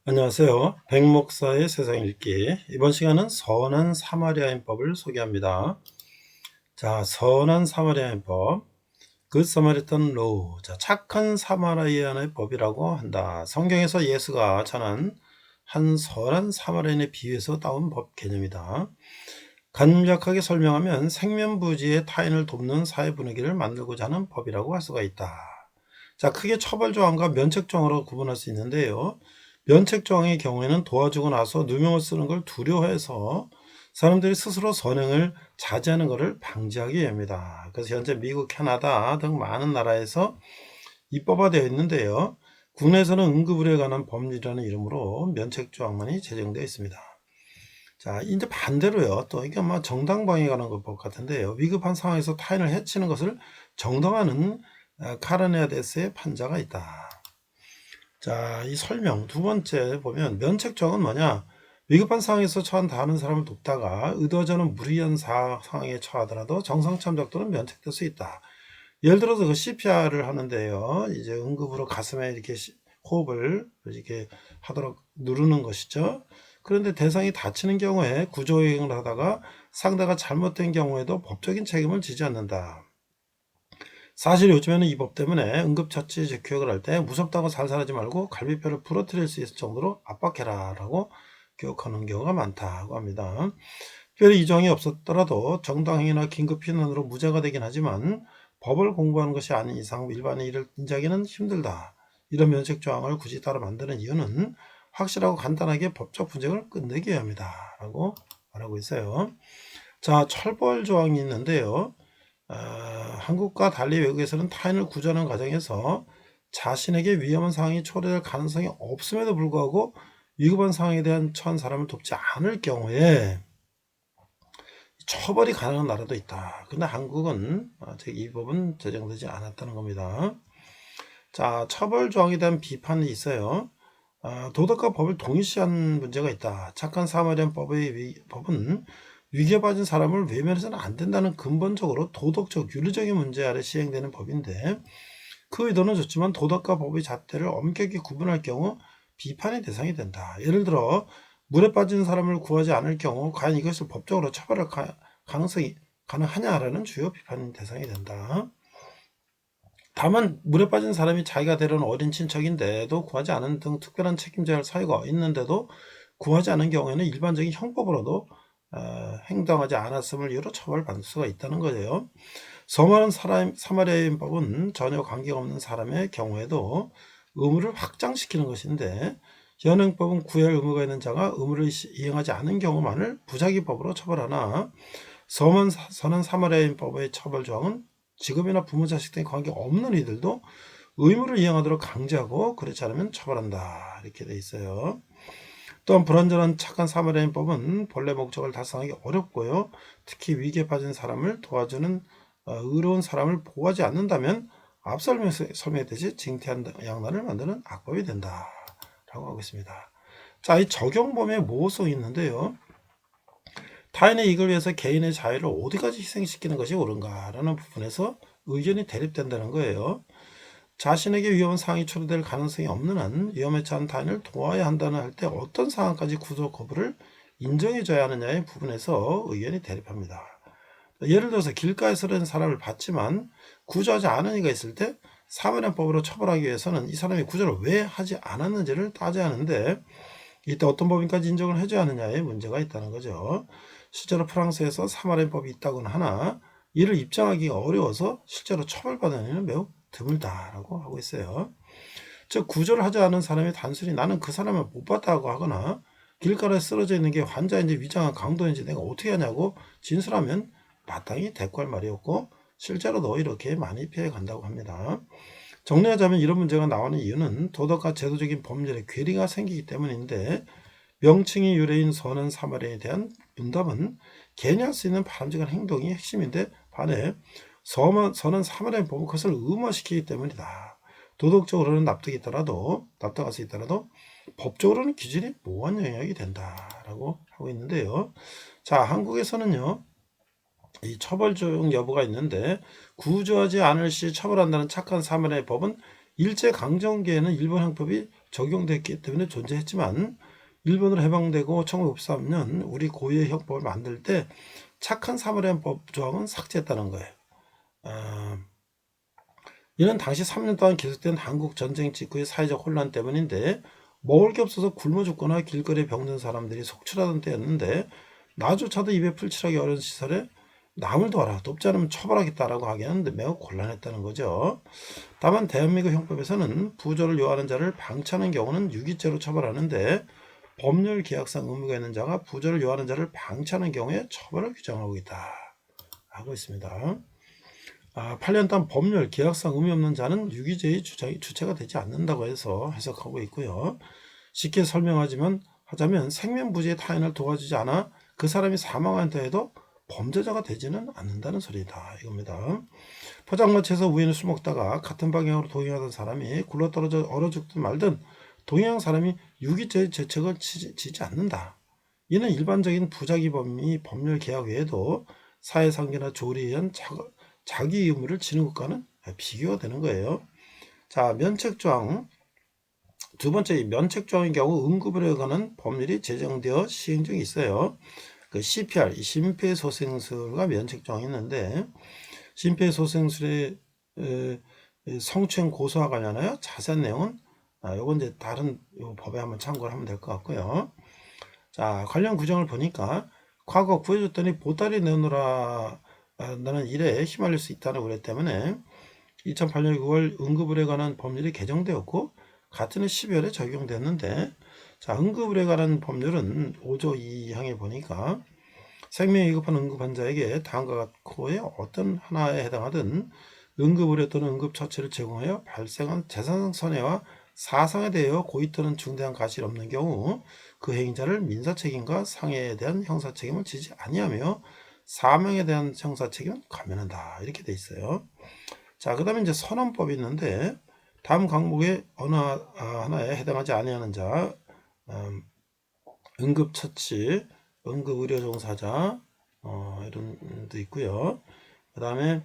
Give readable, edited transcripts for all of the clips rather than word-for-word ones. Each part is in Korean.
안녕하세요. 백목사의 세상 읽기. 이번 시간은 선한 사마리아인법을 소개합니다. 자, 선한 사마리아인법. Good Samaritan Law. 자, 착한 사마리아인의 법이라고 한다. 성경에서 예수가 전한 한 선한 사마리아인에 비유해서 따온 법 개념이다. 간략하게 설명하면 생면부지의 타인을 돕는 사회 분위기를 만들고자 하는 법이라고 할 수가 있다. 자, 크게 처벌조항과 면책조항으로 구분할 수 있는데요. 면책조항의 경우에는 도와주고 나서 누명을 쓰는 걸 두려워해서 사람들이 스스로 선행을 자제하는 것을 방지하기 위함이다. 그래서 현재 미국, 캐나다 등 많은 나라에서 입법화되어 있는데요. 국내에서는 응급의료에 관한 법률이라는 이름으로 면책조항만이 제정되어 있습니다. 자, 이제 반대로요. 또 이게 아마 정당방위에 관한 법 같은데요. 위급한 상황에서 타인을 해치는 것을 정당화하는 카르네아데스의 판자가 있다. 자, 이 설명 두 번째 보면 면책조항은 뭐냐? 위급한 상황에서 처한 다른 사람을 돕다가 의도하지 않은 무리한 상황에 처하더라도 정상참작 또는 면책될 수 있다. 예를 들어서 그 CPR을 하는데요. 이제 응급으로 가슴에 이렇게 호흡을 이렇게 하도록 누르는 것이죠. 그런데 대상이 다치는 경우에 구조행위를 하다가 상대가 잘못된 경우에도 법적인 책임을 지지 않는다. 사실 요즘에는 이 법 때문에 응급처치 교육을 할 때 무섭다고 살살하지 말고 갈비뼈를 부러뜨릴 수 있을 정도로 압박해라 라고 교육하는 경우가 많다고 합니다. 특별히 이 조항이 없었더라도 정당행위나 긴급피난으로 무죄가 되긴 하지만 법을 공부하는 것이 아닌 이상 일반인 이를 인지하기는 힘들다. 이런 면책조항을 굳이 따로 만드는 이유는 확실하고 간단하게 법적 분쟁을 끝내기 위함이다 라고 말하고 있어요. 자, 처벌조항이 있는데요. 한국과 달리 외국에서는 타인을 구조하는 과정에서 자신에게 위험한 상황이 초래될 가능성이 없음에도 불구하고 위급한 상황에 대한 처한 사람을 돕지 않을 경우에 처벌이 가능한 나라도 있다. 근데 한국은 아직 이 법은 제정되지 않았다는 겁니다. 자, 처벌 조항에 대한 비판이 있어요. 도덕과 법을 동일시한 문제가 있다. 착한 사마리안 법은 위기에 빠진 사람을 외면해서는 안 된다는 근본적으로 도덕적, 윤리적인 문제 아래 시행되는 법인데 그 의도는 좋지만 도덕과 법의 잣대를 엄격히 구분할 경우 비판의 대상이 된다. 예를 들어 물에 빠진 사람을 구하지 않을 경우 과연 이것을 법적으로 처벌할 가능성이 가능하냐라는 주요 비판 대상이 된다. 다만 물에 빠진 사람이 자기가 데려온 어린 친척인데도 구하지 않은 등 특별한 책임져야 할 사유가 있는데도 구하지 않은 경우에는 일반적인 형법으로도 행동하지 않았음을 이유로 처벌받을 수가 있다는 거예요. 선한 사마리아인법은 전혀 관계가 없는 사람의 경우에도 의무를 확장시키는 것인데 현행법은 구할 의무가 있는 자가 의무를 이행하지 않은 경우만을 부작위법으로 처벌하나 선한 사마리아인법의 처벌 조항은 직업이나 부모 자식 등에 관계가 없는 이들도 의무를 이행하도록 강제하고 그렇지 않으면 처벌한다 이렇게 돼 있어요. 또한 불완전한 착한 사마리아인법은 본래 목적을 달성하기 어렵고요. 특히 위기에 빠진 사람을 도와주는 의로운 사람을 보호하지 않는다면 앞서 설명했듯이 징태한 양날을 만드는 악법이 된다 라고 하고 있습니다. 자, 이 적용 범위에 모호성이 있는데요. 타인의 이익을 위해서 개인의 자유를 어디까지 희생시키는 것이 옳은가라는 부분에서 의견이 대립된다는 거예요. 자신에게 위험한 상황이 초래될 가능성이 없는 한 위험에 처한 타인을 도와야 한다는 할 때 어떤 상황까지 구조 거부를 인정해줘야 하느냐의 부분에서 의견이 대립합니다. 예를 들어서 길가에 쓰러진 사람을 봤지만 구조하지 않은 이가 있을 때 사면법으로 처벌하기 위해서는 이 사람이 구조를 왜 하지 않았는지를 따져야 하는데 이때 어떤 법인까지 인정을 해줘야 하느냐에 문제가 있다는 거죠. 실제로 프랑스에서 사마리안법이 있다고는 하나 이를 입증하기가 어려워서 실제로 처벌받는 일은 매우 드물다라고 하고 있어요. 즉 구조를 하지 않은 사람이 단순히 나는 그 사람을 못 봤다고 하거나 길가에 쓰러져 있는 게 환자인지 위장한 강도인지 내가 어떻게 하냐고 진술하면 마땅히 대꾸할 말이었고 실제로도 이렇게 많이 피해 간다고 합니다. 정리하자면 이런 문제가 나오는 이유는 도덕과 제도적인 법률에 괴리가 생기기 때문인데 명칭이 유래인 선한 사마리아에 대한 문답은 개인이 할 수 있는 바람직한 행동이 핵심인데 반해 선한 사마리아는 보면 그것을 의무화시키기 때문이다. 도덕적으로는 납득할 수 있더라도 법적으로는 기준이 모호한 영역이 된다라고 하고 있는데요. 자, 한국에서는요. 이 처벌적 여부가 있는데 구조하지 않을 시 처벌한다는 착한 사마리아의 법은 일제강점기에는 일본 형법이 적용됐기 때문에 존재했지만 일본으로 해방되고 1953년 우리 고유의 형법을 만들 때 착한 사마리안 법 조항은 삭제했다는 거예요. 이는 당시 3년 동안 계속된 한국 전쟁 직후의 사회적 혼란 때문인데 먹을 게 없어서 굶어 죽거나 길거리에 병든 사람들이 속출하던 때였는데 나조차도 입에 풀칠하기 어려운 시설에 남을 도와라, 돕지 않으면 처벌하겠다라고 하기에는 매우 곤란했다는 거죠. 다만 대한민국 형법에서는 부조를 요하는 자를 방치하는 경우는 유기죄로 처벌하는데 법률 계약상 의무가 있는 자가 부조를 요하는 자를 방치하는 경우에 처벌을 규정하고 있다 하고 있습니다. 8년 동안 법률 계약상 의미 없는 자는 유기죄의 주체가 되지 않는다고 해서 해석하고 있고요. 쉽게 설명하자면 생명부지의 타인을 도와주지 않아 그 사람이 사망한다 해도 범죄자가 되지는 않는다는 소리다 이겁니다. 포장마차에서 우연히 술 먹다가 같은 방향으로 동행하던 사람이 굴러떨어져 얼어 죽든 말든 동행한 사람이 유기죄의 죄책을 지지 않는다. 이는 일반적인 부작위 범위 법률 계약 외에도 사회상계나 조리에 의한 자기 의무를 지는 것과는 비교가 되는 거예요. 자, 면책조항. 두 번째, 면책조항의 경우 응급의료에 관한 법률이 제정되어 시행 중에 있어요. 그 CPR, 심폐소생술과 면책조항이 있는데, 심폐소생술의 성추행 고소와 관련하여 자세한 내용은 요건 이제 다른 법에 한번 참고를 하면 될 것 같고요. 자, 관련 규정을 보니까 과거 구해줬더니 보따리 내놓으라 라는 일에 휘말릴 수 있다는 우려 때문에 2008년 6월 응급의료에 관한 법률이 개정되었고 같은 해 12월에 적용됐는데, 자, 응급의료에 관한 법률은 5조 2항에 보니까 생명이 위급한 응급 환자에게 다음과 같고의 어떤 하나에 해당하든 응급의료 또는 응급처치를 제공하여 발생한 재산상 손해와 사상에 대하여 고의 또는 중대한 가실이 없는 경우 그 행위자를 민사책임과 상해에 대한 형사책임을 지지 아니하며 사망에 대한 형사책임은 감면한다 이렇게 돼 있어요. 자, 그 다음에 이제 선언법이 있는데 다음 항목의 어느 하나에 해당하지 아니하는 자, 응급처치, 응급의료종사자 이런 도 있고요. 그 다음에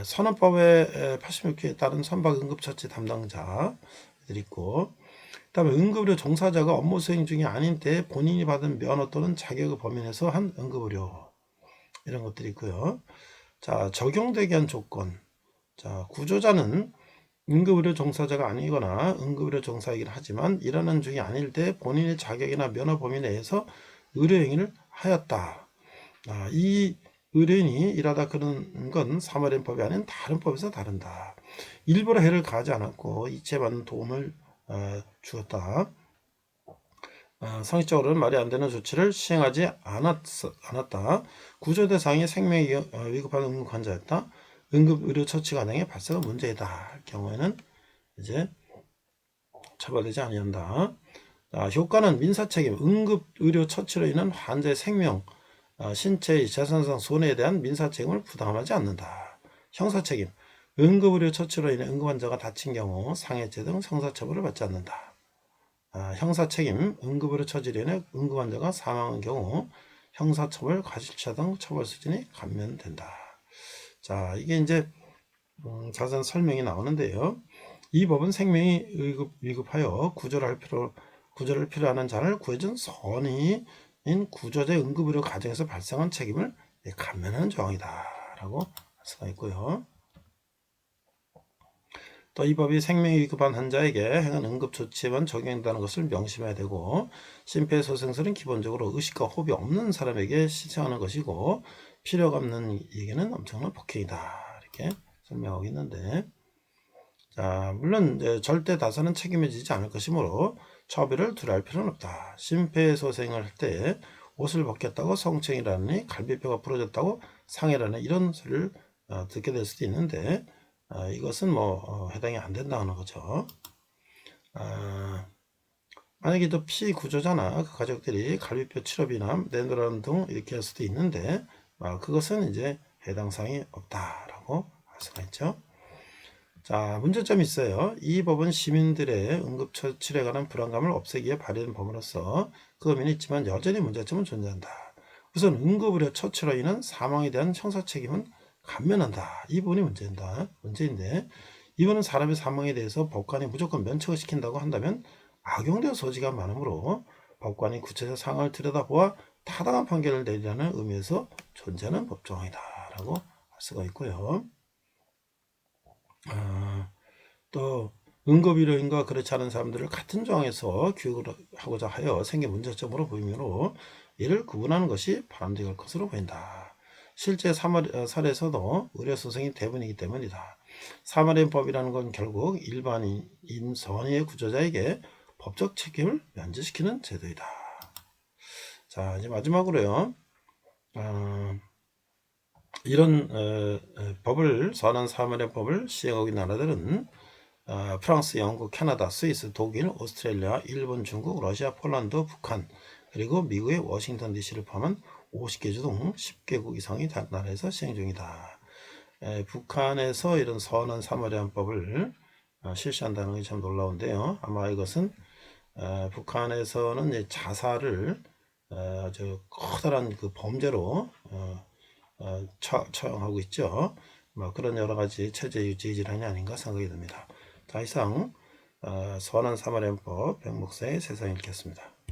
선언법의 86조에 따른 선박 응급처치 담당자들이 있고, 그 다음에 응급의료 종사자가 업무 수행 중이 아닌 때 본인이 받은 면허 또는 자격의 범위 내에서 한 응급의료 이런 것들이 있고요. 자, 적용되게 한 조건. 자, 구조자는 응급의료 종사자가 아니거나 응급의료 종사이긴 하지만 일하는 중이 아닐 때 본인의 자격이나 면허 범위 내에서 의료행위를 하였다. 이 의료인이 일하다 그런 건 사마리안법이 아닌 다른 법에서 다른다. 일부러 해를 가하지 않았고 이체받는 도움을 주었다. 상식적으로는 말이 안 되는 조치를 시행하지 않았다. 구조 대상이 생명이 위급한 응급 환자였다. 응급의료 처치 과정에 발생한 문제이다 할 경우에는 이제 처벌되지 아니한다. 효과는 민사책임, 응급의료 처치로 인한 환자의 생명, 신체의 재산상 손해에 대한 민사책임을 부담하지 않는다. 형사책임, 응급의료 처치로 인해 응급환자가 다친 경우 상해죄 등 형사처벌을 받지 않는다. 형사책임, 응급의료 처치로 인해 응급환자가 사망한 경우 형사처벌, 과실치사 등 처벌 수준이 감면된다. 자, 이게 이제 자세한 설명이 나오는데요. 이 법은 생명이 위급하여 구조를 필요하는 자를 구해준 선의인 구조자 응급의료 과정에서 발생한 책임을 감면하는 조항이다 라고 할 수가 있고요. 또 이 법이 생명이 위급한 환자에게 행한 응급조치에만 적용된다는 것을 명심해야 되고, 심폐소생술은 기본적으로 의식과 호흡이 없는 사람에게 시행하는 것이고 필요가 없는 이에게는 엄청난 폭행이다 이렇게 설명하고 있는데, 자, 물론 절대 다사는 책임을 지지 않을 것이므로 처벌을 두려워할 필요는 없다. 심폐소생을 할 때 옷을 벗겼다고 성추행이라느니 갈비뼈가 부러졌다고 상해라는 이런 소리를 듣게 될 수도 있는데, 이것은 해당이 안 된다는 거죠. 만약에 또 피구조자나 그 가족들이 갈비뼈 치료비나 내노란 등 이렇게 할 수도 있는데 그것은 이제 해당 사항이 없다라고 할 수가 있죠. 자, 문제점이 있어요. 이 법은 시민들의 응급처치에 관한 불안감을 없애기에 발의된 법으로서 그 의미는 있지만 여전히 문제점은 존재한다. 우선 응급의료 처치로 인한 사망에 대한 형사책임은 감면한다. 이 부분이 문제인데 이번은 사람의 사망에 대해서 법관이 무조건 면책을 시킨다고 한다면 악용될 소지가 많으므로 법관이 구체적 상황을 들여다보아 타당한 판결을 내리라는 의미에서 존재하는 법조항이다 라고 할 수가 있고요. 또 응급의료인과 그렇지 않은 사람들을 같은 조항에서 교육을 하고자 하여 생긴 문제점으로 보이므로 이를 구분하는 것이 바람직할 것으로 보인다. 실제 사례에서도 의료소송이 대부분이기 때문이다. 사마리안법이라는 건 결국 일반인 선의의 구조자에게 법적 책임을 면제시키는 제도이다. 자, 이제 마지막으로요. 이런 법을 선언 사마리안법을 시행하고 있는 나라들은 프랑스, 영국, 캐나다, 스위스, 독일, 오스트레일리아, 일본, 중국, 러시아, 폴란드, 북한, 그리고 미국의 워싱턴 DC를 포함한 50개 주 등 10개국 이상의 나라에서 시행 중이다. 북한에서 이런 선언 사마리안법을 실시한다는 게 참 놀라운데요. 아마 이것은 북한에서는 이제 자살을 아주 커다란 그 범죄로 처형하고 있죠. 뭐 그런 여러 가지 체제 유지 질환이 아닌가 생각이 듭니다. 자, 이상 선언 사마리안법 백목사의 세상 읽겠습니다.